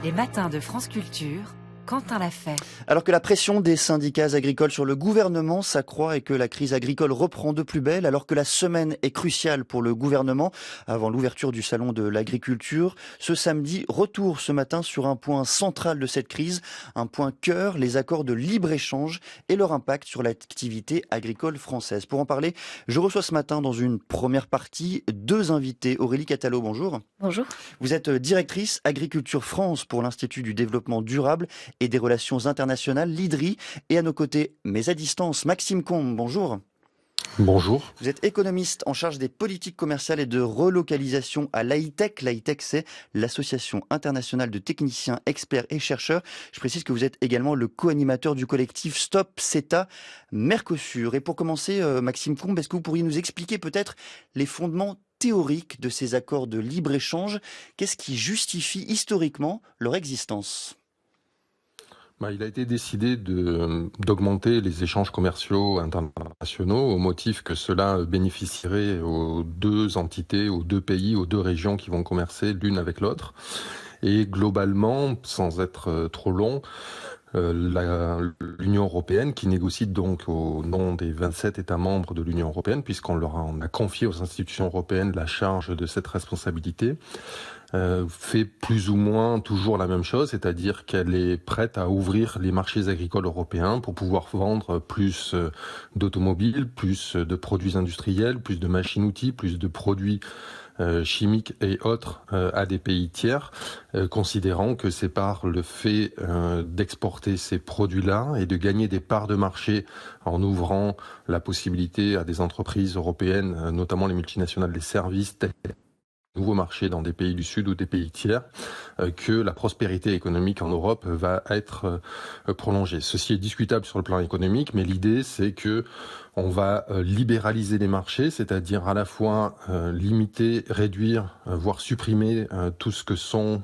Les matins de France Culture, Quentin l'a fait. Alors que la pression des syndicats agricoles sur le gouvernement s'accroît et que la crise agricole reprend de plus belle, alors que la semaine est cruciale pour le gouvernement avant l'ouverture du salon de l'agriculture, ce samedi, retour ce matin sur un point central de cette crise, un point cœur, les accords de libre-échange et leur impact sur l'activité agricole française. Pour en parler, je reçois ce matin dans une première partie deux invités. Aurélie Catalo, bonjour. Bonjour. Vous êtes directrice Agriculture France pour l'Institut du développement durable et des relations internationales, l'IDRI. Et à nos côtés, mais à distance, Maxime Combe, bonjour. Bonjour. Vous êtes économiste en charge des politiques commerciales et de relocalisation à l'AITEC. L'AITEC, c'est l'Association internationale de techniciens, experts et chercheurs. Je précise que vous êtes également le co-animateur du collectif Stop CETA Mercosur. Et pour commencer, Maxime Combe, est-ce que vous pourriez nous expliquer peut-être les fondements théoriques de ces accords de libre-échange? Qu'est-ce qui justifie historiquement leur existence ? Il a été décidé d'augmenter les échanges commerciaux internationaux au motif que cela bénéficierait aux deux entités, aux deux pays, aux deux régions qui vont commercer l'une avec l'autre. Et globalement, sans être trop long, l'Union européenne, qui négocie donc au nom des 27 États membres de l'Union européenne, puisqu'on a confié aux institutions européennes la charge de cette responsabilité, fait plus ou moins toujours la même chose, c'est-à-dire qu'elle est prête à ouvrir les marchés agricoles européens pour pouvoir vendre plus d'automobiles, plus de produits industriels, plus de machines-outils, plus de produits chimiques et autres à des pays tiers, considérant que c'est par le fait d'exporter ces produits-là et de gagner des parts de marché en ouvrant la possibilité à des entreprises européennes, notamment les multinationales des services, nouveaux marchés dans des pays du Sud ou des pays tiers, que la prospérité économique en Europe va être prolongée. Ceci est discutable sur le plan économique, mais l'idée c'est que on va libéraliser les marchés, c'est-à-dire à la fois limiter, réduire, voire supprimer tout ce que sont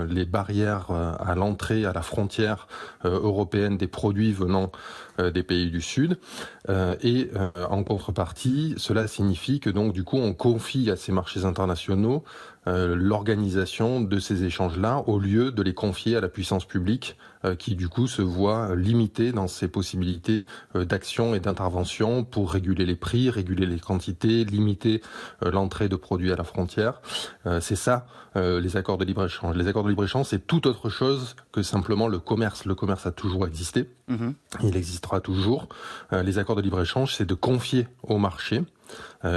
les barrières à l'entrée, à la frontière européenne des produits venant des pays du Sud. Et en contrepartie, cela signifie que donc du coup on confie à ces marchés internationaux l'organisation de ces échanges-là au lieu de les confier à la puissance publique qui du coup se voit limitée dans ses possibilités d'action et d'intervention pour réguler les prix, réguler les quantités, limiter l'entrée de produits à la frontière. C'est ça les accords de libre-échange. Les accords de libre-échange, c'est tout autre chose que simplement le commerce. Le commerce a toujours existé, il existera toujours. Les accords de libre-échange, c'est de confier au marché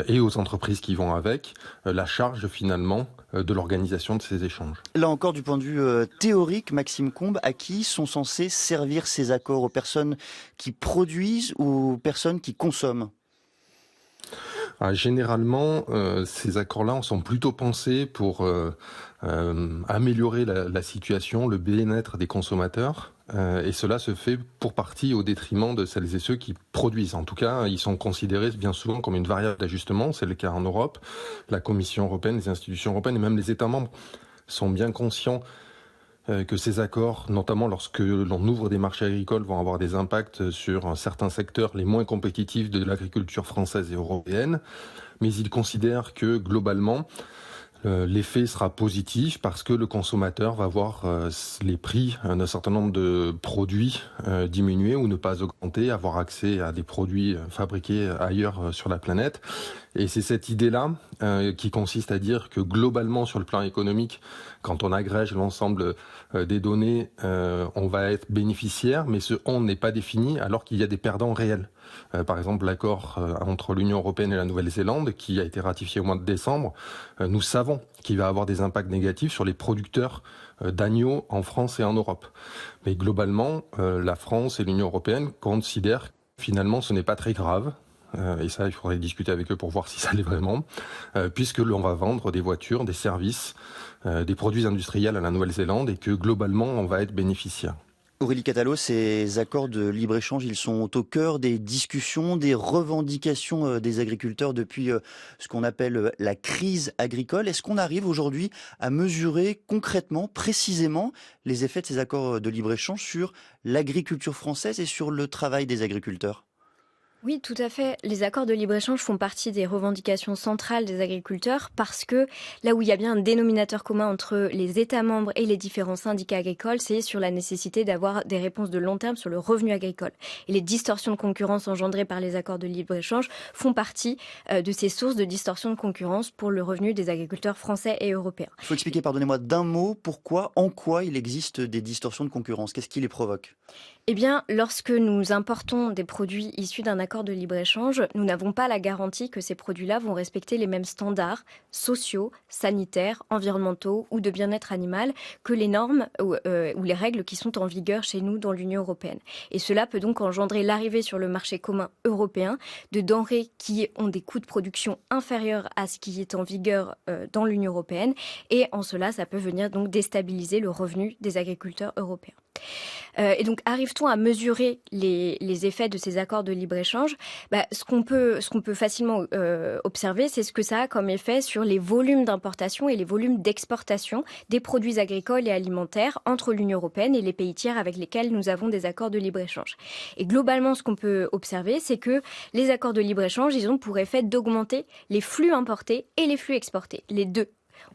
et aux entreprises qui vont avec la charge finalement de l'organisation de ces échanges. Là encore, du point de vue théorique, Maxime Combe, à qui sont censés servir ces accords? Aux personnes qui produisent ou aux personnes qui consomment? Généralement, ces accords-là sont plutôt pensés pour améliorer la situation, le bien-être des consommateurs. Et cela se fait pour partie au détriment de celles et ceux qui produisent. En tout cas, ils sont considérés bien souvent comme une variable d'ajustement. C'est le cas en Europe. La Commission européenne, les institutions européennes et même les États membres sont bien conscients que ces accords, notamment lorsque l'on ouvre des marchés agricoles, vont avoir des impacts sur certains secteurs les moins compétitifs de l'agriculture française et européenne. Mais ils considèrent que globalement, l'effet sera positif parce que le consommateur va voir les prix d'un certain nombre de produits diminuer ou ne pas augmenter, avoir accès à des produits fabriqués ailleurs sur la planète. Et c'est cette idée-là qui consiste à dire que globalement sur le plan économique, quand on agrège l'ensemble des données, on va être bénéficiaire, mais ce on n'est pas défini alors qu'il y a des perdants réels. Par exemple, l'accord entre l'Union européenne et la Nouvelle-Zélande, qui a été ratifié au mois de décembre, nous savons qu'il va avoir des impacts négatifs sur les producteurs d'agneaux en France et en Europe. Mais globalement, la France et l'Union européenne considèrent que finalement ce n'est pas très grave. Et ça, il faudrait discuter avec eux pour voir si ça l'est vraiment, puisque l'on va vendre des voitures, des services, des produits industriels à la Nouvelle-Zélande et que globalement, on va être bénéficiaire. Aurélie Catalo, ces accords de libre-échange, ils sont au cœur des discussions, des revendications des agriculteurs depuis ce qu'on appelle la crise agricole. Est-ce qu'on arrive aujourd'hui à mesurer concrètement, précisément, les effets de ces accords de libre-échange sur l'agriculture française et sur le travail des agriculteurs ? Oui, tout à fait. Les accords de libre-échange font partie des revendications centrales des agriculteurs parce que là où il y a bien un dénominateur commun entre les États membres et les différents syndicats agricoles, c'est sur la nécessité d'avoir des réponses de long terme sur le revenu agricole. Et les distorsions de concurrence engendrées par les accords de libre-échange font partie de ces sources de distorsion de concurrence pour le revenu des agriculteurs français et européens. Il faut expliquer, pardonnez-moi, d'un mot, en quoi il existe des distorsions de concurrence. Qu'est-ce qui les provoque? Eh bien, lorsque nous importons des produits issus d'un accord de libre-échange, nous n'avons pas la garantie que ces produits-là vont respecter les mêmes standards sociaux, sanitaires, environnementaux ou de bien-être animal que les normes ou les règles qui sont en vigueur chez nous dans l'Union européenne. Et cela peut donc engendrer l'arrivée sur le marché commun européen de denrées qui ont des coûts de production inférieurs à ce qui est en vigueur dans l'Union européenne. Et en cela, ça peut venir donc déstabiliser le revenu des agriculteurs européens. Et donc, arrive-t-on à mesurer les effets de ces accords de libre-échange? Ce qu'on peut facilement observer, c'est ce que ça a comme effet sur les volumes d'importation et les volumes d'exportation des produits agricoles et alimentaires entre l'Union européenne et les pays tiers avec lesquels nous avons des accords de libre-échange. Et globalement, ce qu'on peut observer, c'est que les accords de libre-échange, ils ont pour effet d'augmenter les flux importés et les flux exportés, les deux.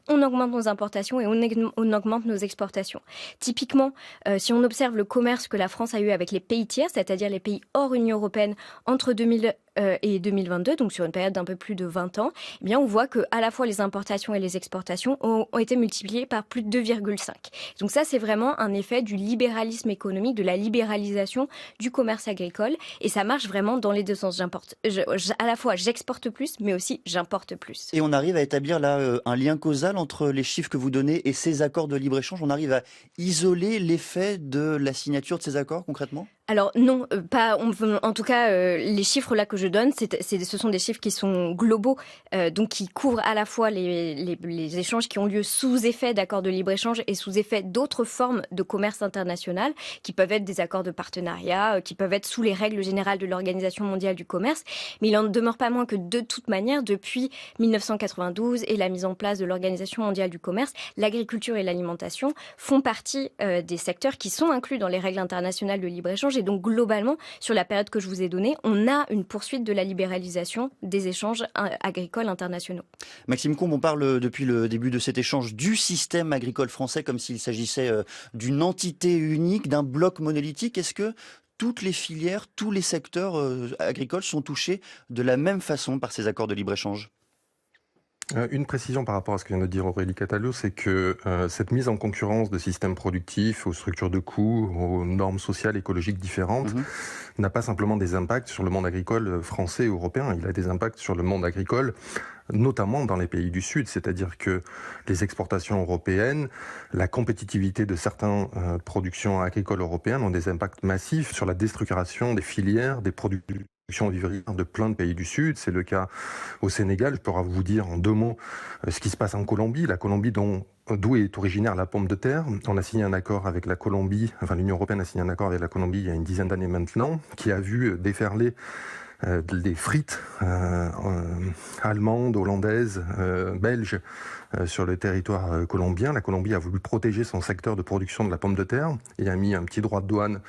On augmente nos importations et on augmente nos exportations. Typiquement, si on observe le commerce que la France a eu avec les pays tiers, c'est-à-dire les pays hors Union européenne entre 2000 et 2022, donc sur une période d'un peu plus de 20 ans, eh bien on voit que à la fois les importations et les exportations ont été multipliées par plus de 2,5. Donc ça, c'est vraiment un effet du libéralisme économique, de la libéralisation du commerce agricole, et ça marche vraiment dans les deux sens. À la fois, j'exporte plus, mais aussi j'importe plus. Et on arrive à établir là un lien causal entre les chiffres que vous donnez et ces accords de libre-échange. On arrive à isoler l'effet de la signature de ces accords concrètement? Alors non, pas. En tout cas, les chiffres là que je donne, ce sont des chiffres qui sont globaux, donc qui couvrent à la fois les échanges qui ont lieu sous effet d'accords de libre-échange et sous effet d'autres formes de commerce international, qui peuvent être des accords de partenariat, qui peuvent être sous les règles générales de l'Organisation mondiale du commerce. Mais il en demeure pas moins que de toute manière, depuis 1992 et la mise en place de l'Organisation mondiale du commerce, l'agriculture et l'alimentation font partie des secteurs qui sont inclus dans les règles internationales de libre-échange. Et donc, globalement, sur la période que je vous ai donnée, on a une poursuite de la libéralisation des échanges agricoles internationaux. Maxime Combe, on parle depuis le début de cet échange du système agricole français comme s'il s'agissait d'une entité unique, d'un bloc monolithique. Est-ce que toutes les filières, tous les secteurs agricoles sont touchés de la même façon par ces accords de libre-échange ? Une précision par rapport à ce que vient de dire Aurélie Catallot, c'est que cette mise en concurrence de systèmes productifs, aux structures de coûts, aux normes sociales, écologiques différentes, n'a pas simplement des impacts sur le monde agricole français et européen, il a des impacts sur le monde agricole, notamment dans les pays du Sud, c'est-à-dire que les exportations européennes, la compétitivité de certaines productions agricoles européennes ont des impacts massifs sur la déstructuration des filières, des produits vivrière de plein de pays du Sud. C'est le cas au Sénégal. Je pourrais vous dire en deux mots ce qui se passe en Colombie. La Colombie d'où est originaire la pomme de terre. On a signé un accord avec la Colombie, l'Union européenne a signé un accord avec la Colombie il y a une dizaine d'années maintenant, qui a vu déferler des frites allemandes, hollandaises, belges sur le territoire colombien. La Colombie a voulu protéger son secteur de production de la pomme de terre et a mis un petit droit de douane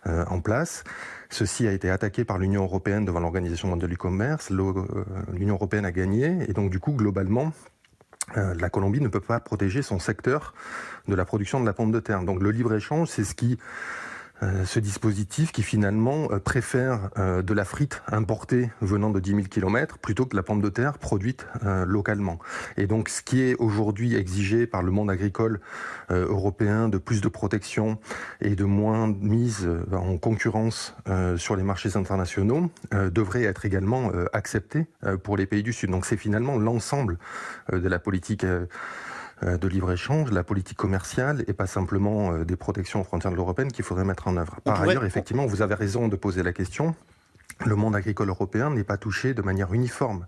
en place. Ceci a été attaqué par l'Union européenne devant l'Organisation mondiale du commerce. L'Union européenne a gagné et donc du coup, globalement, la Colombie ne peut pas protéger son secteur de la production de la pomme de terre. Donc le libre-échange, c'est ce dispositif qui finalement préfère de la frite importée venant de 10 000 km plutôt que de la pomme de terre produite localement. Et donc ce qui est aujourd'hui exigé par le monde agricole européen de plus de protection et de moins mise en concurrence sur les marchés internationaux devrait être également accepté pour les pays du Sud. Donc c'est finalement l'ensemble de la politique de libre-échange, la politique commerciale et pas simplement des protections aux frontières de l'Européenne qu'il faudrait mettre en œuvre. Par ailleurs, effectivement, vous avez raison de poser la question. Le monde agricole européen n'est pas touché de manière uniforme.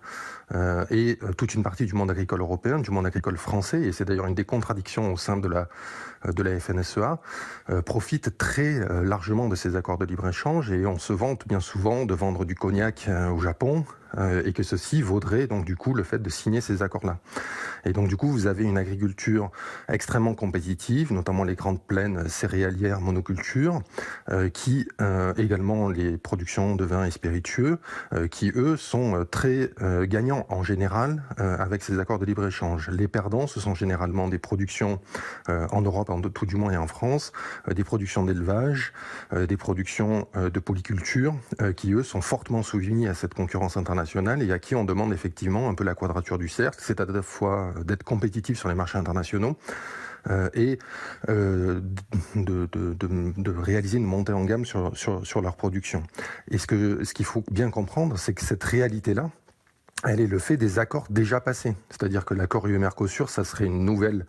Et toute une partie du monde agricole européen, du monde agricole français, et c'est d'ailleurs une des contradictions au sein de la FNSEA, profite très largement de ces accords de libre-échange et on se vante bien souvent de vendre du cognac au Japon, et que ceci vaudrait donc du coup le fait de signer ces accords-là. Et donc du coup, vous avez une agriculture extrêmement compétitive, notamment les grandes plaines céréalières, monocultures, qui également les productions de vins et spiritueux, qui eux sont très gagnants en général avec ces accords de libre-échange. Les perdants, ce sont généralement des productions en Europe, tout du moins et en France, des productions d'élevage, des productions de polyculture, qui eux sont fortement soumis à cette concurrence internationale et à qui on demande effectivement un peu la quadrature du cercle, c'est à la fois d'être compétitif sur les marchés internationaux et de réaliser une montée en gamme sur leur production. Et ce qu'il faut bien comprendre, c'est que cette réalité-là, elle est le fait des accords déjà passés. C'est-à-dire que l'accord UE-Mercosur, ça serait une nouvelle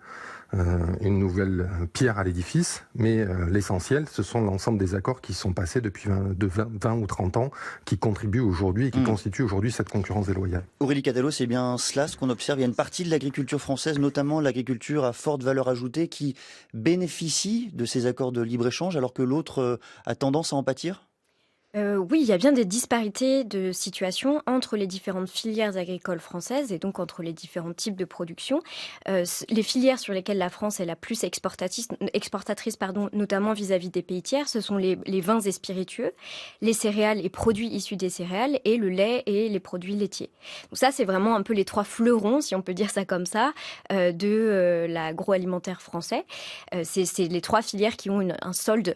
pierre à l'édifice, mais l'essentiel, ce sont l'ensemble des accords qui sont passés depuis 20 ou 30 ans, qui contribuent aujourd'hui et qui constituent aujourd'hui cette concurrence déloyale. Aurélie Catalot, c'est bien cela ce qu'on observe. Il y a une partie de l'agriculture française, notamment l'agriculture à forte valeur ajoutée, qui bénéficie de ces accords de libre-échange, alors que l'autre a tendance à en pâtir ? Oui, il y a bien des disparités de situation entre les différentes filières agricoles françaises et donc entre les différents types de production. Les filières sur lesquelles la France est la plus exportatrice, notamment vis-à-vis des pays tiers, ce sont les vins et spiritueux, les céréales et produits issus des céréales et le lait et les produits laitiers. Donc ça, c'est vraiment un peu les trois fleurons, si on peut dire ça comme ça, de l'agroalimentaire français. C'est les trois filières qui ont un solde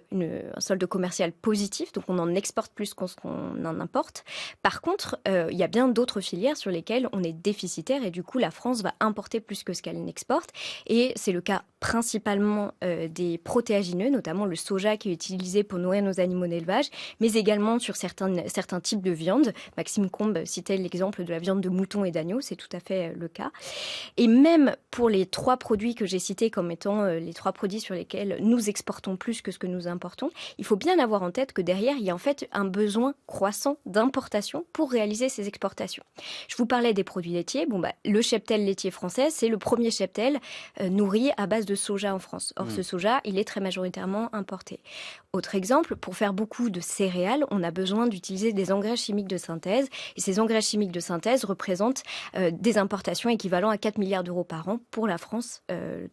commercial positif, donc on en exporte plus qu'on en importe. Par contre, il y a bien d'autres filières sur lesquelles on est déficitaire et du coup, la France va importer plus que ce qu'elle n'exporte. Et c'est le cas principalement des protéagineux, notamment le soja qui est utilisé pour nourrir nos animaux d'élevage, mais également sur certains types de viande. Maxime Combe citait l'exemple de la viande de mouton et d'agneau, c'est tout à fait le cas. Et même pour les trois produits que j'ai cités comme étant les trois produits sur lesquels nous exportons plus que ce que nous importons, il faut bien avoir en tête que derrière, il y a en fait un besoin croissant d'importation pour réaliser ces exportations. Je vous parlais des produits laitiers. Le cheptel laitier français, c'est le premier cheptel nourri à base de soja en France. Or, ce soja, il est très majoritairement importé. Autre exemple, pour faire beaucoup de céréales, on a besoin d'utiliser des engrais chimiques de synthèse. Et ces engrais chimiques de synthèse représentent des importations équivalent à 4 milliards d'euros par an pour la France.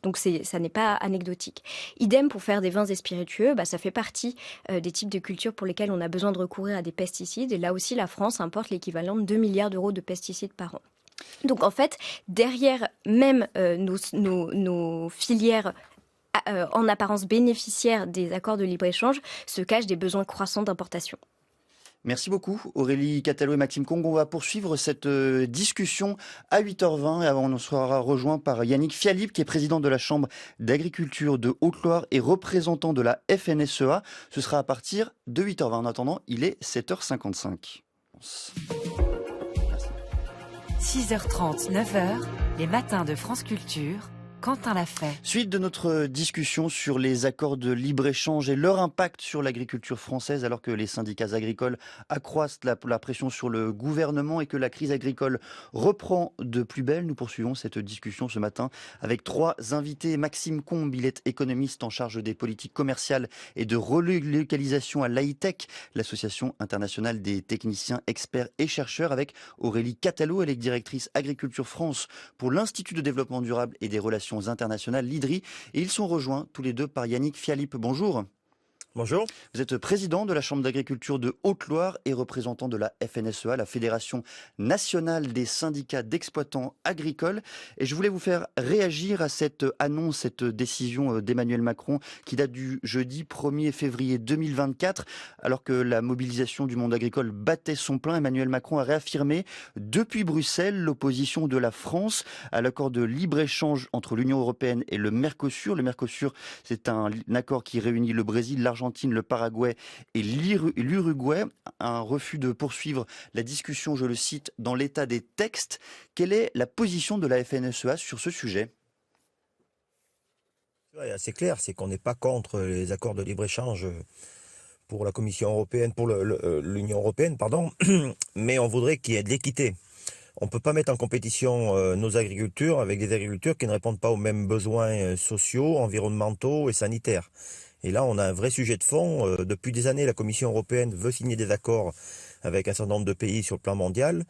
Donc, ça n'est pas anecdotique. Idem pour faire des vins et spiritueux, ça fait partie des types de cultures pour lesquelles on a besoin de recourir à des pesticides. Et là aussi, la France importe l'équivalent de 2 milliards d'euros de pesticides par an. Donc en fait, derrière même nos filières en apparence bénéficiaires des accords de libre-échange se cachent des besoins croissants d'importation. Merci beaucoup Aurélie Catalot et Maxime Combe. On va poursuivre cette discussion à 8h20 et avant on sera rejoint par Yannick Fialip qui est président de la Chambre d'agriculture de Haute-Loire et représentant de la FNSEA. Ce sera à partir de 8h20. En attendant, il est 7h55. 6h30, 9h, les matins de France Culture. Quentin l'a fait. Suite de notre discussion sur les accords de libre-échange et leur impact sur l'agriculture française alors que les syndicats agricoles accroissent la pression sur le gouvernement et que la crise agricole reprend de plus belle. Nous poursuivons cette discussion ce matin avec trois invités. Maxime Combe, il est économiste en charge des politiques commerciales et de relocalisation à l'AITEC, l'association internationale des techniciens, experts et chercheurs, avec Aurélie Catalot, elle est directrice Agriculture France pour l'Institut de développement durable et des relations internationales, l'IDRI, et ils sont rejoints tous les deux par Yannick Fialip. Bonjour. Bonjour. Vous êtes président de la Chambre d'agriculture de Haute-Loire et représentant de la FNSEA, la Fédération nationale des syndicats d'exploitants agricoles. Et je voulais vous faire réagir à cette annonce, cette décision d'Emmanuel Macron qui date du jeudi 1er février 2024. Alors que la mobilisation du monde agricole battait son plein, Emmanuel Macron a réaffirmé depuis Bruxelles l'opposition de la France à l'accord de libre-échange entre l'Union européenne et le Mercosur. Le Mercosur, c'est un accord qui réunit le Brésil, l'Argentine, le Paraguay et l'Uruguay. Un refus de poursuivre la discussion, je le cite, dans l'état des textes. Quelle est la position de la FNSEA sur ce sujet ? C'est clair, c'est qu'on n'est pas contre les accords de libre-échange pour la Commission européenne, pour l'Union européenne, mais on voudrait qu'il y ait de l'équité. On ne peut pas mettre en compétition nos agricultures avec des agricultures qui ne répondent pas aux mêmes besoins sociaux, environnementaux et sanitaires. Et là, on a un vrai sujet de fond. Depuis des années, la Commission européenne veut signer des accords avec un certain nombre de pays sur le plan mondial.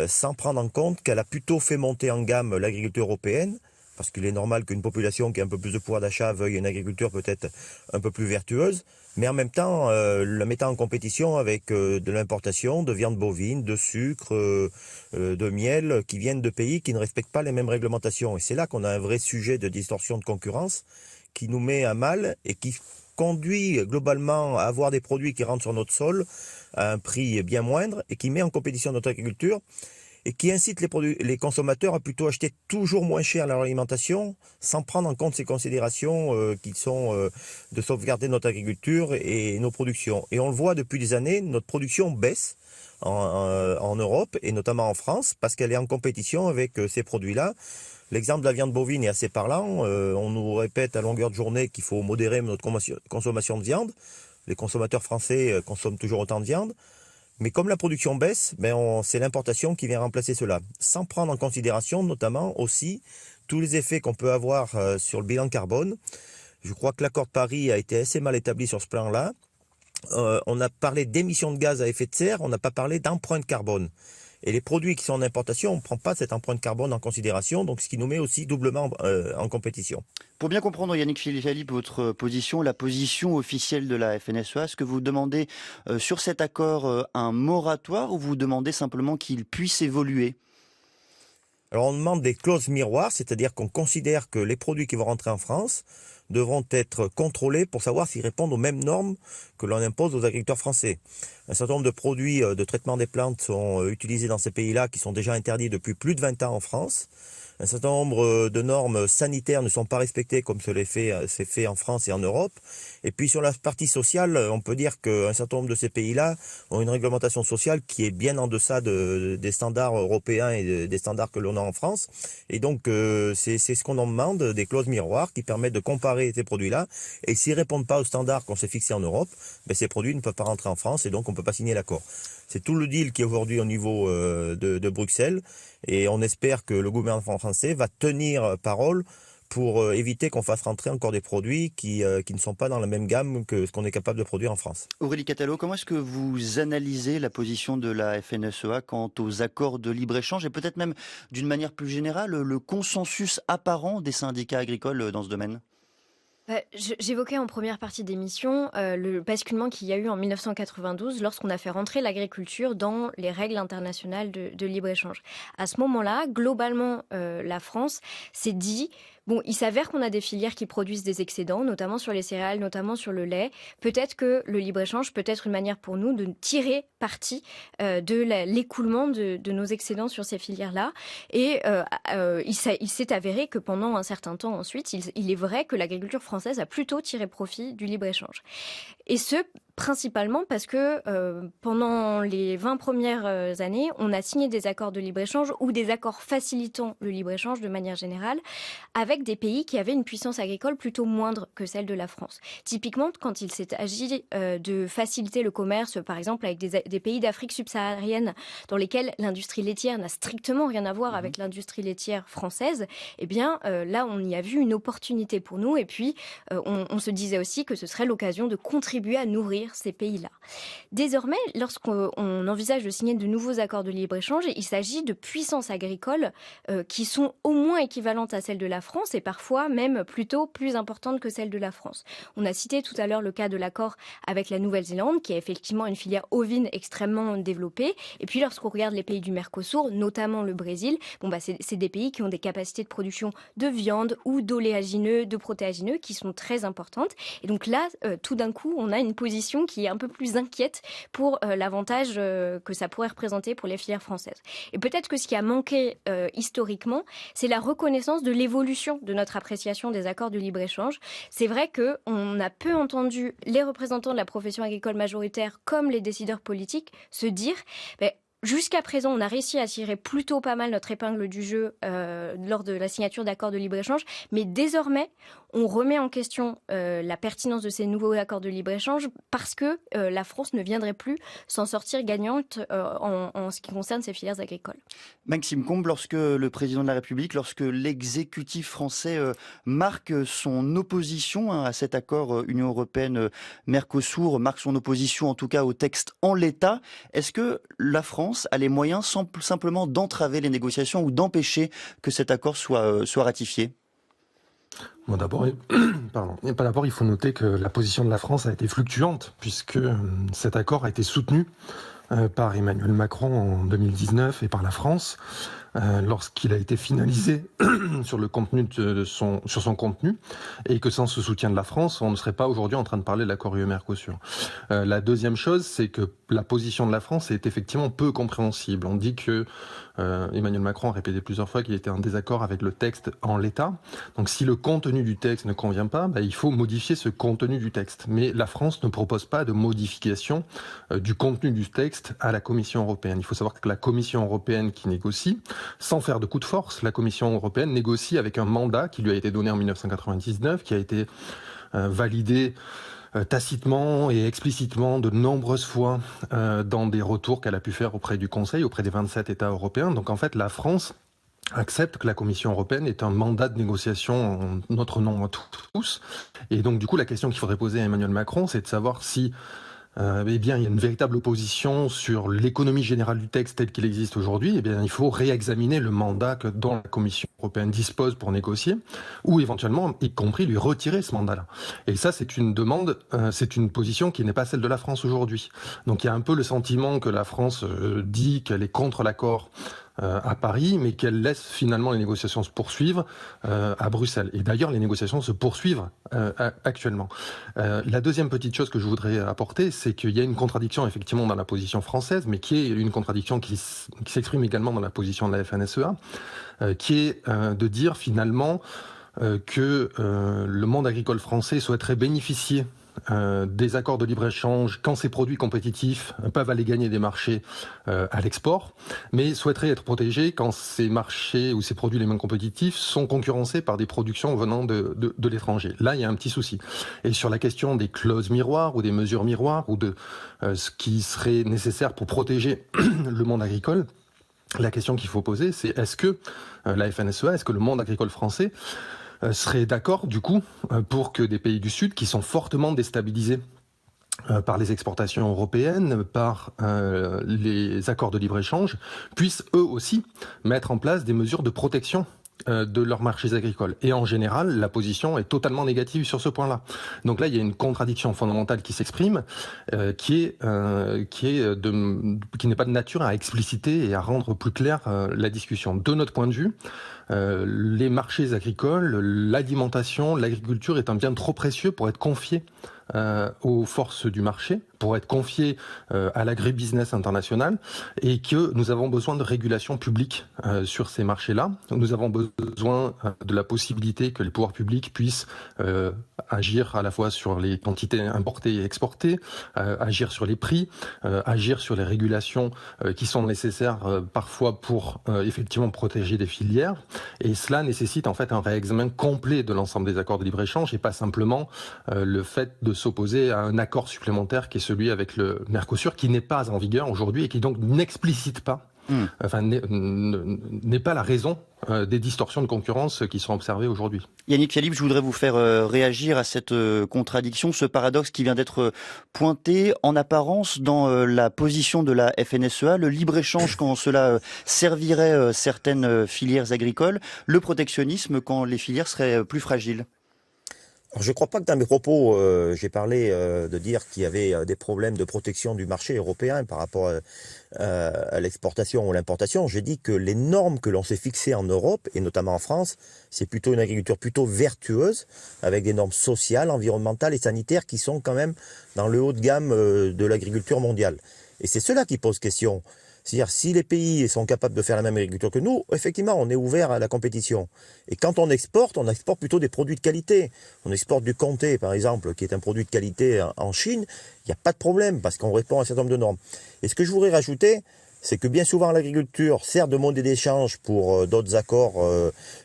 sans prendre en compte qu'elle a plutôt fait monter en gamme l'agriculture européenne, parce qu'il est normal qu'une population qui a un peu plus de pouvoir d'achat veuille une agriculture peut-être un peu plus vertueuse, mais en même temps la mettant en compétition avec de l'importation de viande bovine, de sucre, de miel, qui viennent de pays qui ne respectent pas les mêmes réglementations. Et c'est là qu'on a un vrai sujet de distorsion de concurrence qui nous met à mal et qui conduit globalement à avoir des produits qui rentrent sur notre sol à un prix bien moindre et qui met en compétition notre agriculture et qui incite les consommateurs à plutôt acheter toujours moins cher leur alimentation sans prendre en compte ces considérations qui sont de sauvegarder notre agriculture et nos productions. Et on le voit depuis des années, notre production baisse en Europe et notamment en France parce qu'elle est en compétition avec ces produits-là. L'exemple de la viande bovine est assez parlant. On nous répète à longueur de journée qu'il faut modérer notre consommation de viande. Les consommateurs français consomment toujours autant de viande. Mais comme la production baisse, c'est l'importation qui vient remplacer cela. Sans prendre en considération notamment aussi tous les effets qu'on peut avoir sur le bilan carbone. Je crois que l'accord de Paris a été assez mal établi sur ce plan-là. On a parlé d'émissions de gaz à effet de serre, on n'a pas parlé d'empreinte carbone. Et les produits qui sont en importation, on ne prend pas cette empreinte carbone en considération, donc ce qui nous met aussi doublement en compétition. Pour bien comprendre, Yannick Philippe, votre position, la position officielle de la FNSEA, est-ce que vous demandez sur cet accord un moratoire ou vous demandez simplement qu'il puisse évoluer ? Alors on demande des clauses miroirs, c'est-à-dire qu'on considère que les produits qui vont rentrer en France devront être contrôlés pour savoir s'ils répondent aux mêmes normes que l'on impose aux agriculteurs français. Un certain nombre de produits de traitement des plantes sont utilisés dans ces pays-là qui sont déjà interdits depuis plus de 20 ans en France. Un certain nombre de normes sanitaires ne sont pas respectées comme c'est fait en France et en Europe. Et puis sur la partie sociale, on peut dire qu'un certain nombre de ces pays-là ont une réglementation sociale qui est bien en deçà des standards européens et des standards que l'on a en France. Et donc c'est ce qu'on en demande, des clauses miroirs qui permettent de comparer ces produits-là. Et s'ils ne répondent pas aux standards qu'on s'est fixés en Europe, ces produits ne peuvent pas rentrer en France et donc on ne peut pas signer l'accord. C'est tout le deal qui est aujourd'hui au niveau de Bruxelles et on espère que le gouvernement français va tenir parole pour éviter qu'on fasse rentrer encore des produits qui ne sont pas dans la même gamme que ce qu'on est capable de produire en France. Aurélie Catalo, comment est-ce que vous analysez la position de la FNSEA quant aux accords de libre-échange et peut-être même d'une manière plus générale le consensus apparent des syndicats agricoles dans ce domaine ? J'évoquais en première partie d'émission le basculement qu'il y a eu en 1992 lorsqu'on a fait rentrer l'agriculture dans les règles internationales de libre-échange. À ce moment-là, globalement, la France s'est dit... Bon, il s'avère qu'on a des filières qui produisent des excédents, notamment sur les céréales, notamment sur le lait. Peut-être que le libre-échange peut être une manière pour nous de tirer parti de l'écoulement de nos excédents sur ces filières-là. Et il s'est avéré que pendant un certain temps ensuite, il est vrai que l'agriculture française a plutôt tiré profit du libre-échange. Et ce, principalement parce que pendant les 20 premières années, on a signé des accords de libre-échange ou des accords facilitant le libre-échange de manière générale avec des pays qui avaient une puissance agricole plutôt moindre que celle de la France. Typiquement, quand il s'est agi de faciliter le commerce, par exemple avec des pays d'Afrique subsaharienne dans lesquels l'industrie laitière n'a strictement rien à voir avec l'industrie laitière française, eh bien là, on y a vu une opportunité pour nous et puis on se disait aussi que ce serait l'occasion de contribuer à nourrir ces pays-là. Désormais, lorsqu'on envisage de signer de nouveaux accords de libre-échange, il s'agit de puissances agricoles qui sont au moins équivalentes à celles de la France et parfois même plutôt plus importantes que celles de la France. On a cité tout à l'heure le cas de l'accord avec la Nouvelle-Zélande, qui a effectivement une filière ovine extrêmement développée. Et puis lorsqu'on regarde les pays du Mercosur, notamment le Brésil, c'est des pays qui ont des capacités de production de viande ou d'oléagineux, de protéagineux qui sont très importantes. Et donc là, tout d'un coup, on a une position qui est un peu plus inquiète pour l'avantage que ça pourrait représenter pour les filières françaises. Et peut-être que ce qui a manqué historiquement, c'est la reconnaissance de l'évolution de notre appréciation des accords de libre-échange. C'est vrai qu'on a peu entendu les représentants de la profession agricole majoritaire comme les décideurs politiques se dire jusqu'à présent, on a réussi à tirer plutôt pas mal notre épingle du jeu lors de la signature d'accords de libre-échange, mais désormais, on remet en question la pertinence de ces nouveaux accords de libre-échange parce que la France ne viendrait plus s'en sortir gagnante en ce qui concerne ses filières agricoles. Maxime Combes, lorsque le président de la République, lorsque l'exécutif français marque son opposition à cet accord Union européenne-Mercosur, marque son opposition en tout cas au texte en l'état, est-ce que la France France a les moyens simplement d'entraver les négociations ou d'empêcher que cet accord soit ratifié? Bon, d'abord, il faut noter que la position de la France a été fluctuante, puisque cet accord a été soutenu par Emmanuel Macron en 2019 et par la France lorsqu'il a été finalisé sur le contenu sur son contenu, et que sans ce soutien de la France, on ne serait pas aujourd'hui en train de parler de l'accord UE-Mercosur. La deuxième chose, c'est que la position de la France est effectivement peu compréhensible. On dit que Emmanuel Macron a répété plusieurs fois qu'il était en désaccord avec le texte en l'état. Donc si le contenu du texte ne convient pas, il faut modifier ce contenu du texte. Mais la France ne propose pas de modification du contenu du texte à la Commission européenne. Il faut savoir que la Commission européenne qui négocie, sans faire de coup de force, la Commission européenne négocie avec un mandat qui lui a été donné en 1999, qui a été validé tacitement et explicitement de nombreuses fois dans des retours qu'elle a pu faire auprès du Conseil, auprès des 27 États européens. Donc en fait, la France accepte que la Commission européenne est un mandat de négociation en notre nom à tous. Et donc du coup, la question qu'il faudrait poser à Emmanuel Macron, c'est de savoir si il y a une véritable opposition sur l'économie générale du texte tel qu'il existe aujourd'hui. Il faut réexaminer le mandat dont la Commission européenne dispose pour négocier, ou éventuellement, y compris, lui retirer ce mandat-là. Et ça, c'est une demande, c'est une position qui n'est pas celle de la France aujourd'hui. Donc il y a un peu le sentiment que la France dit qu'elle est contre l'accord à Paris, mais qu'elle laisse finalement les négociations se poursuivre à Bruxelles. Et d'ailleurs, les négociations se poursuivent actuellement. La deuxième petite chose que je voudrais apporter, c'est qu'il y a une contradiction effectivement dans la position française, mais qui est une contradiction qui s'exprime également dans la position de la FNSEA, qui est de dire finalement que le monde agricole français souhaiterait bénéficier des accords de libre-échange quand ces produits compétitifs peuvent aller gagner des marchés à l'export, mais souhaiterait être protégés quand ces marchés ou ces produits les moins compétitifs sont concurrencés par des productions venant de l'étranger. Là, il y a un petit souci. Et sur la question des clauses miroirs ou des mesures miroirs ou de ce qui serait nécessaire pour protéger le monde agricole, la question qu'il faut poser, c'est est-ce que la FNSEA, est-ce que le monde agricole français serait d'accord, du coup, pour que des pays du Sud, qui sont fortement déstabilisés par les exportations européennes, par les accords de libre-échange, puissent eux aussi mettre en place des mesures de protection de leurs marchés agricoles. Et en général, la position est totalement négative sur ce point-là. Donc là, il y a une contradiction fondamentale qui s'exprime, qui n'est pas de nature à expliciter et à rendre plus claire la discussion. De notre point de vue, les marchés agricoles, l'alimentation, l'agriculture est un bien trop précieux pour être confié aux forces du marché, pour être confié à l'agribusiness international, et que nous avons besoin de régulation publique sur ces marchés-là. Nous avons besoin de la possibilité que les pouvoirs publics puissent agir à la fois sur les quantités importées et exportées, agir sur les prix, agir sur les régulations qui sont nécessaires parfois pour effectivement protéger des filières. Et cela nécessite en fait un réexamen complet de l'ensemble des accords de libre-échange et pas simplement le fait de s'opposer à un accord supplémentaire qui est celui avec le Mercosur, qui n'est pas en vigueur aujourd'hui et qui donc n'explicite pas, n'est pas la raison des distorsions de concurrence qui sont observées aujourd'hui. Yannick Philippe, je voudrais vous faire réagir à cette contradiction, ce paradoxe qui vient d'être pointé en apparence dans la position de la FNSEA, le libre-échange quand cela servirait certaines filières agricoles, le protectionnisme quand les filières seraient plus fragiles. Alors, je ne crois pas que dans mes propos, j'ai parlé de dire qu'il y avait des problèmes de protection du marché européen par rapport à l'exportation ou l'importation. J'ai dit que les normes que l'on s'est fixées en Europe, et notamment en France, c'est plutôt une agriculture plutôt vertueuse, avec des normes sociales, environnementales et sanitaires qui sont quand même dans le haut de gamme de l'agriculture mondiale. Et c'est cela qui pose question. C'est-à-dire, si les pays sont capables de faire la même agriculture que nous, effectivement, on est ouvert à la compétition. Et quand on exporte plutôt des produits de qualité. On exporte du Comté, par exemple, qui est un produit de qualité en Chine. Il n'y a pas de problème, parce qu'on répond à un certain nombre de normes. Et ce que je voudrais rajouter, c'est que bien souvent l'agriculture sert de monnaie d'échange pour d'autres accords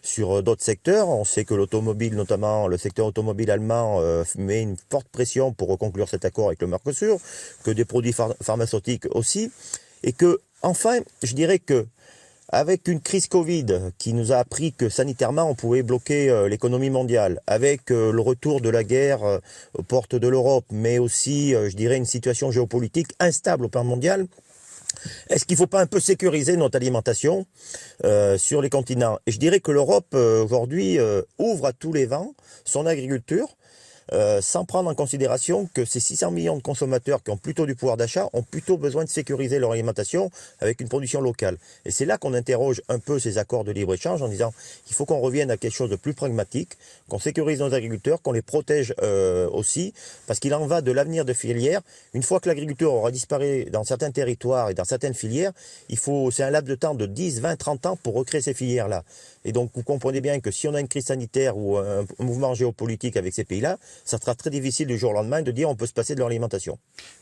sur d'autres secteurs. On sait que l'automobile, notamment le secteur automobile allemand, met une forte pression pour conclure cet accord avec le Mercosur, que des produits pharmaceutiques aussi. Et que, enfin, je dirais que avec une crise Covid qui nous a appris que sanitairement on pouvait bloquer l'économie mondiale, avec le retour de la guerre aux portes de l'Europe, mais aussi, je dirais, une situation géopolitique instable au plan mondial, Est-ce qu'il ne faut pas un peu sécuriser notre alimentation sur les continents? Et je dirais que l'Europe, aujourd'hui, ouvre à tous les vents son agriculture, sans prendre en considération que ces 600 millions de consommateurs qui ont plutôt du pouvoir d'achat ont plutôt besoin de sécuriser leur alimentation avec une production locale. Et c'est là qu'on interroge un peu ces accords de libre-échange en disant qu'il faut qu'on revienne à quelque chose de plus pragmatique, qu'on sécurise nos agriculteurs, qu'on les protège aussi, parce qu'il en va de l'avenir de filières. Une fois que l'agriculture aura disparu dans certains territoires et dans certaines filières, c'est un laps de temps de 10, 20, 30 ans pour recréer ces filières-là. Et donc vous comprenez bien que si on a une crise sanitaire ou un mouvement géopolitique avec ces pays-là, ça sera très difficile du jour au lendemain de dire on peut se passer de leur alimentation.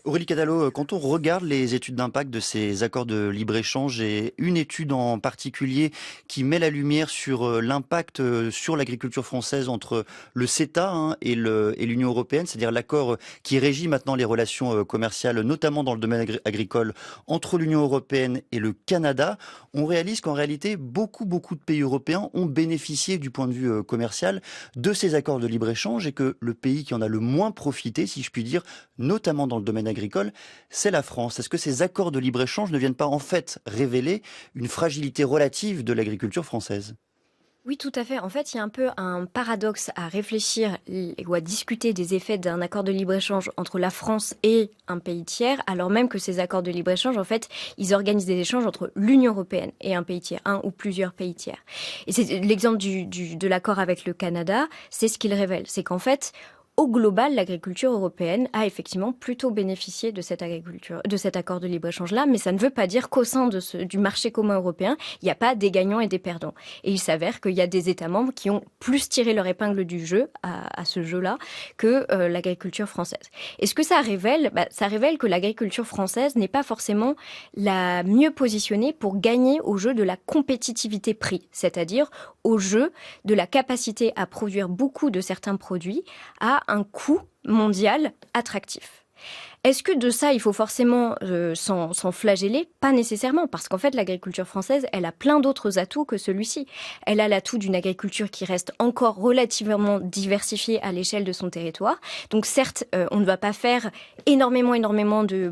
Aurélie Cadallo, quand on regarde les études d'impact de ces accords de libre-échange et une étude en particulier qui met la lumière sur l'impact sur l'agriculture française entre le CETA et l'Union européenne, c'est-à-dire l'accord qui régit maintenant les relations commerciales, notamment dans le domaine agricole, entre l'Union européenne et le Canada, on réalise qu'en réalité, beaucoup de pays européens ont bénéficié du point de vue commercial de ces accords de libre-échange et que le pays qui en a le moins profité, si je puis dire, notamment dans le domaine agricole, c'est la France. Est-ce que ces accords de libre-échange ne viennent pas en fait révéler une fragilité relative de l'agriculture française ? Oui, tout à fait. En fait, il y a un peu un paradoxe à réfléchir ou à discuter des effets d'un accord de libre-échange entre la France et un pays tiers, alors même que ces accords de libre-échange, en fait, ils organisent des échanges entre l'Union européenne et un pays tiers, un ou plusieurs pays tiers. Et c'est l'exemple de l'accord avec le Canada, c'est ce qu'il révèle. C'est qu'en fait, au global, l'agriculture européenne a effectivement plutôt bénéficié de cet accord de libre-échange-là, mais ça ne veut pas dire qu'au sein du marché commun européen, il n'y a pas des gagnants et des perdants. Et il s'avère qu'il y a des États membres qui ont plus tiré leur épingle du jeu, à ce jeu-là, que l'agriculture française. Et ce que ça révèle, ça révèle que l'agriculture française n'est pas forcément la mieux positionnée pour gagner au jeu de la compétitivité prix, c'est-à-dire au jeu de la capacité à produire beaucoup de certains produits à un coût mondial attractif. Est-ce que de ça, il faut forcément s'en flageller ? Pas nécessairement, parce qu'en fait, l'agriculture française, elle a plein d'autres atouts que celui-ci. Elle a l'atout d'une agriculture qui reste encore relativement diversifiée à l'échelle de son territoire. Donc certes, on ne va pas faire énormément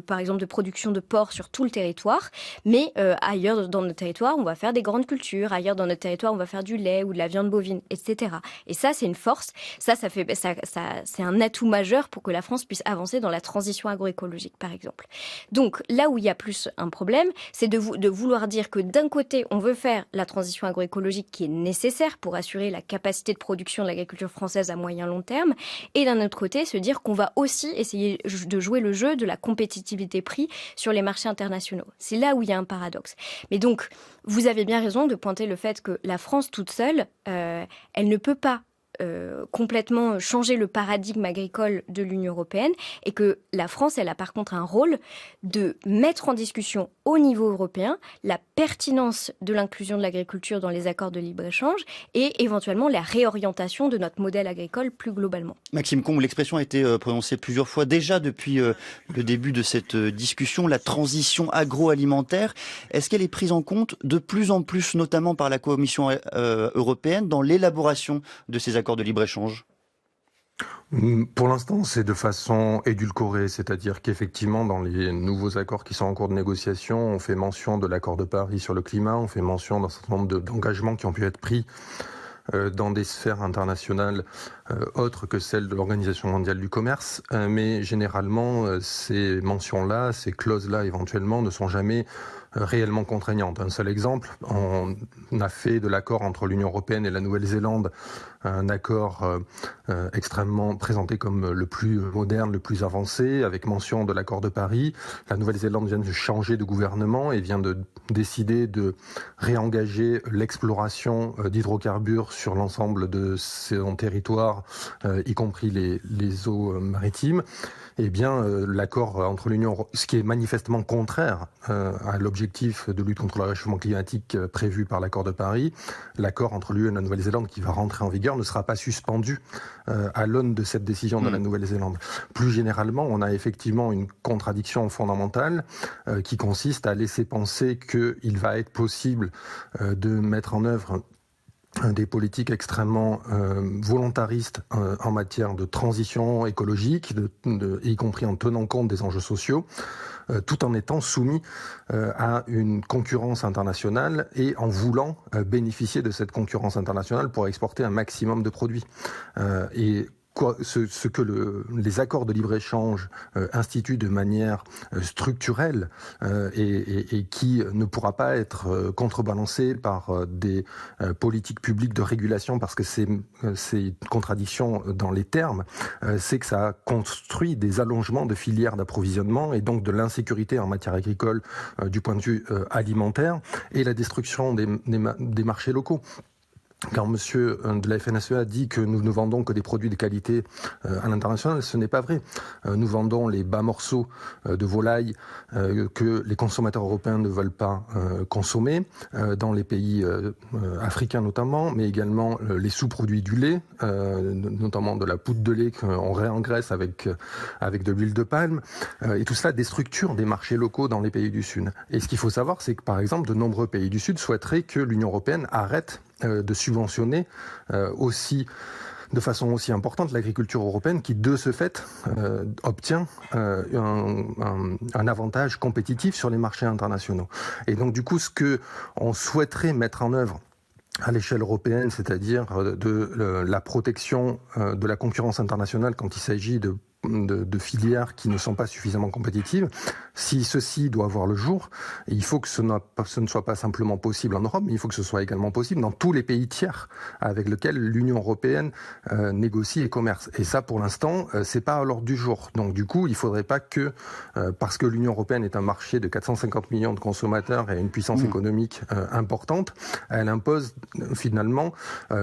par exemple, de production de porc sur tout le territoire, mais ailleurs dans notre territoire, on va faire des grandes cultures. Ailleurs dans notre territoire, on va faire du lait ou de la viande bovine, etc. Et ça, c'est une force. Ça c'est un atout majeur pour que la France puisse avancer dans la transition agroécologique, par exemple. Donc, là où il y a plus un problème, c'est de vouloir dire que d'un côté, on veut faire la transition agroécologique qui est nécessaire pour assurer la capacité de production de l'agriculture française à moyen long terme, et d'un autre côté, se dire qu'on va aussi essayer de jouer le jeu de la compétitivité prix sur les marchés internationaux. C'est là où il y a un paradoxe. Mais donc, vous avez bien raison de pointer le fait que la France toute seule, elle ne peut pas complètement changer le paradigme agricole de l'Union européenne et que la France, elle a par contre un rôle de mettre en discussion au niveau européen la pertinence de l'inclusion de l'agriculture dans les accords de libre-échange et éventuellement la réorientation de notre modèle agricole plus globalement. Maxime Combe, l'expression a été prononcée plusieurs fois déjà depuis le début de cette discussion, la transition agroalimentaire. Est-ce qu'elle est prise en compte de plus en plus, notamment par la Commission européenne, dans l'élaboration de ces accords de libre-échange ? Pour l'instant, c'est de façon édulcorée, c'est-à-dire qu'effectivement, dans les nouveaux accords qui sont en cours de négociation, on fait mention de l'accord de Paris sur le climat, on fait mention d'un certain nombre d'engagements qui ont pu être pris dans des sphères internationales autres que celles de l'Organisation mondiale du commerce, mais généralement, ces mentions-là, ces clauses-là éventuellement ne sont jamais réellement contraignantes. Un seul exemple, on a fait de l'accord entre l'Union européenne et la Nouvelle-Zélande un accord extrêmement présenté comme le plus moderne, le plus avancé, avec mention de l'accord de Paris. La Nouvelle-Zélande vient de changer de gouvernement et vient de décider de réengager l'exploration d'hydrocarbures sur l'ensemble de son territoire, y compris les eaux maritimes. Eh bien, l'accord entre l'Union, ce qui est manifestement contraire à l'objectif de lutte contre le réchauffement climatique prévu par l'accord de Paris, l'accord entre l'UE et la Nouvelle-Zélande qui va rentrer en vigueur ne sera pas suspendu à l'aune de cette décision de la Nouvelle-Zélande. Plus généralement, on a effectivement une contradiction fondamentale qui consiste à laisser penser qu'il va être possible de mettre en œuvre des politiques extrêmement volontaristes en matière de transition écologique, y compris en tenant compte des enjeux sociaux, tout en étant soumis à une concurrence internationale et en voulant bénéficier de cette concurrence internationale pour exporter un maximum de produits. Ce que les accords de libre-échange instituent de manière structurelle et qui ne pourra pas être contrebalancé par des politiques publiques de régulation parce que c'est une contradiction dans les termes, c'est que ça construit des allongements de filières d'approvisionnement et donc de l'insécurité en matière agricole du point de vue alimentaire et la destruction des marchés locaux. Quand monsieur de la FNSEA dit que nous ne vendons que des produits de qualité à l'international, ce n'est pas vrai. Nous vendons les bas morceaux de volaille que les consommateurs européens ne veulent pas consommer, dans les pays africains notamment, mais également les sous-produits du lait, notamment de la poudre de lait qu'on réengraisse avec de l'huile de palme. Et tout cela déstructure des marchés locaux dans les pays du Sud. Et ce qu'il faut savoir, c'est que par exemple, de nombreux pays du Sud souhaiteraient que l'Union européenne arrête de subventionner de façon aussi importante l'agriculture européenne qui, de ce fait, obtient un avantage compétitif sur les marchés internationaux. Et donc, du coup, ce qu'on souhaiterait mettre en œuvre à l'échelle européenne, c'est-à-dire de la protection de la concurrence internationale quand il s'agit de filières qui ne sont pas suffisamment compétitives, si ceci doit voir le jour, il faut que ce ne soit pas simplement possible en Europe, mais il faut que ce soit également possible dans tous les pays tiers avec lesquels l'Union européenne négocie et commerce. Et ça, pour l'instant, c'est pas à l'ordre du jour. Donc du coup, il faudrait pas que, parce que l'Union européenne est un marché de 450 millions de consommateurs et une puissance économique importante, elle impose finalement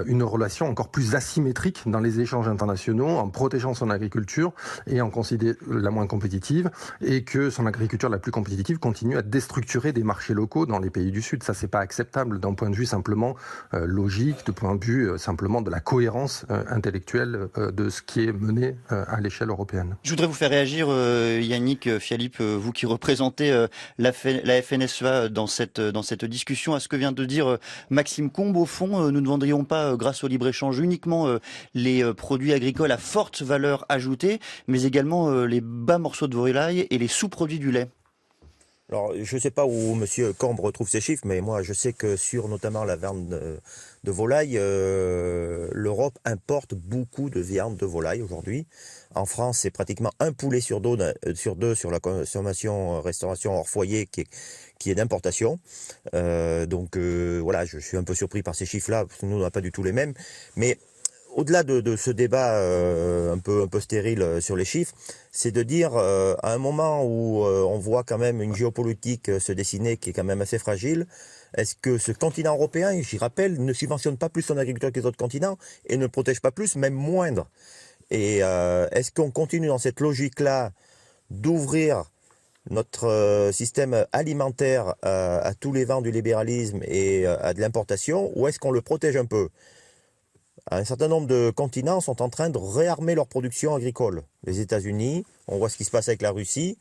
une relation encore plus asymétrique dans les échanges internationaux en protégeant son agriculture et en considérant la moins compétitive, et que son agriculture la plus compétitive continue à déstructurer des marchés locaux dans les pays du Sud. Ça, c'est pas acceptable d'un point de vue simplement logique, de point de vue simplement de la cohérence intellectuelle de ce qui est mené à l'échelle européenne. Je voudrais vous faire réagir, Yannick Fialip, vous qui représentez la FNSEA dans cette discussion, à ce que vient de dire Maxime Combe. Au fond, nous ne vendrions pas, grâce au libre-échange, uniquement les produits agricoles à forte valeur ajoutée, mais également les bas morceaux de volaille et les sous-produits du lait. Alors, je ne sais pas où M. Combe retrouve ces chiffres, mais moi, je sais que sur notamment la viande de volaille, l'Europe importe beaucoup de viande de volaille aujourd'hui. En France, c'est pratiquement un poulet sur deux sur la consommation restauration hors foyer qui est d'importation. Voilà, je suis un peu surpris par ces chiffres-là, parce que nous, on n'a pas du tout les mêmes. Mais au-delà de ce débat un peu stérile sur les chiffres, c'est de dire à un moment où on voit quand même une géopolitique se dessiner qui est quand même assez fragile, est-ce que ce continent européen, j'y rappelle, ne subventionne pas plus son agriculture que les autres continents et ne protège pas plus, même moindre? Et est-ce qu'on continue dans cette logique-là d'ouvrir notre système alimentaire à tous les vents du libéralisme et à de l'importation, ou est-ce qu'on le protège un peu? Un certain nombre de continents sont en train de réarmer leur production agricole. Les États-Unis, on voit ce qui se passe avec la Russie,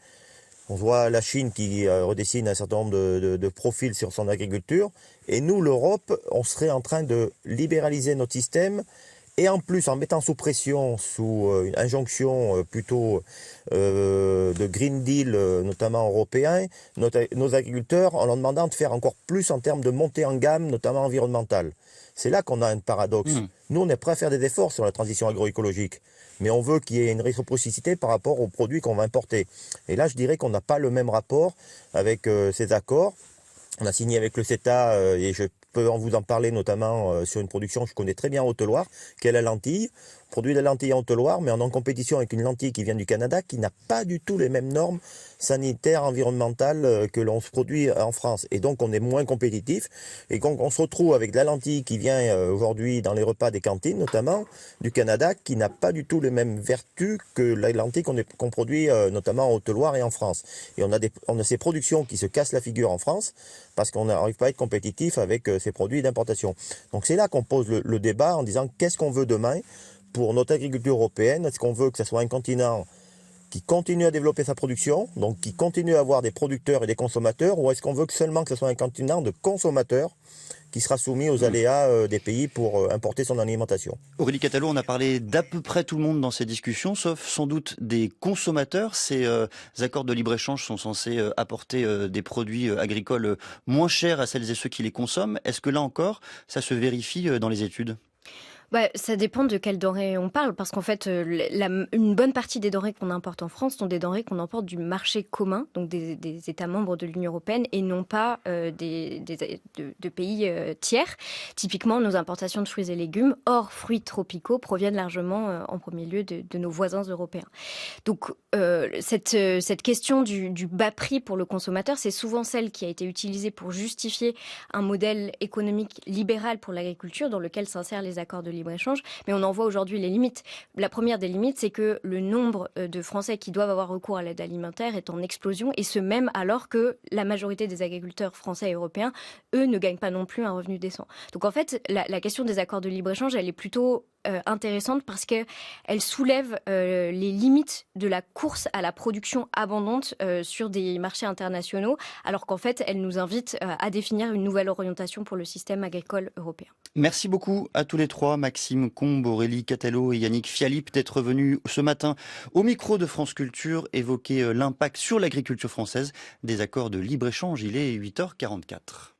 on voit la Chine qui redessine un certain nombre de profils sur son agriculture, et nous, l'Europe, on serait en train de libéraliser notre système, et en plus, en mettant sous pression, sous une injonction plutôt de Green Deal, notamment européen, nos agriculteurs, en leur demandant de faire encore plus en termes de montée en gamme, notamment environnementale. C'est là qu'on a un paradoxe. Nous, on est prêt à faire des efforts sur la transition agroécologique, mais on veut qu'il y ait une réciprocité par rapport aux produits qu'on va importer. Et là, je dirais qu'on n'a pas le même rapport avec ces accords. On a signé avec le CETA, et je peux vous en parler notamment sur une production que je connais très bien en Haute-Loire, qui est la lentille. On produit de la lentille en Haute-Loire, mais on est en compétition avec une lentille qui vient du Canada, qui n'a pas du tout les mêmes normes sanitaires, environnementales que l'on se produit en France. Et donc on est moins compétitif. Et donc on se retrouve avec de la lentille qui vient aujourd'hui dans les repas des cantines, notamment du Canada, qui n'a pas du tout les mêmes vertus que la lentille qu'on produit notamment en Haute-Loire et en France. Et on a ces productions qui se cassent la figure en France parce qu'on n'arrive pas à être compétitif avec ces produits d'importation. Donc c'est là qu'on pose le débat en disant qu'est-ce qu'on veut demain pour notre agriculture européenne? Est-ce qu'on veut que ce soit un continent qui continue à développer sa production, donc qui continue à avoir des producteurs et des consommateurs, ou est-ce qu'on veut seulement que ce soit un continent de consommateurs qui sera soumis aux aléas des pays pour importer son alimentation? Aurélie Catalo, on a parlé d'à peu près tout le monde dans ces discussions, sauf sans doute des consommateurs. Ces accords de libre-échange sont censés apporter des produits agricoles moins chers à celles et ceux qui les consomment. Est-ce que là encore, ça se vérifie dans les études ? Ça dépend de quelles denrées on parle, parce qu'en fait, une bonne partie des denrées qu'on importe en France sont des denrées qu'on importe du marché commun, donc des États membres de l'Union européenne, et non pas de pays tiers. Typiquement, nos importations de fruits et légumes, hors fruits tropicaux, proviennent largement en premier lieu de nos voisins européens. Donc, cette question du bas prix pour le consommateur, c'est souvent celle qui a été utilisée pour justifier un modèle économique libéral pour l'agriculture, dans lequel s'insèrent les accords de libre-échange, mais on en voit aujourd'hui les limites. La première des limites, c'est que le nombre de Français qui doivent avoir recours à l'aide alimentaire est en explosion, et ce même alors que la majorité des agriculteurs français et européens, eux, ne gagnent pas non plus un revenu décent. Donc en fait, la question des accords de libre-échange, elle est plutôt intéressante parce qu'elle soulève les limites de la course à la production abondante sur des marchés internationaux, alors qu'en fait, elle nous invite à définir une nouvelle orientation pour le système agricole européen. Merci beaucoup à tous les trois, Maxime Combe, Aurélie Catalo et Yannick Fialip, d'être venus ce matin au micro de France Culture évoquer l'impact sur l'agriculture française des accords de libre-échange. Il est 8h44.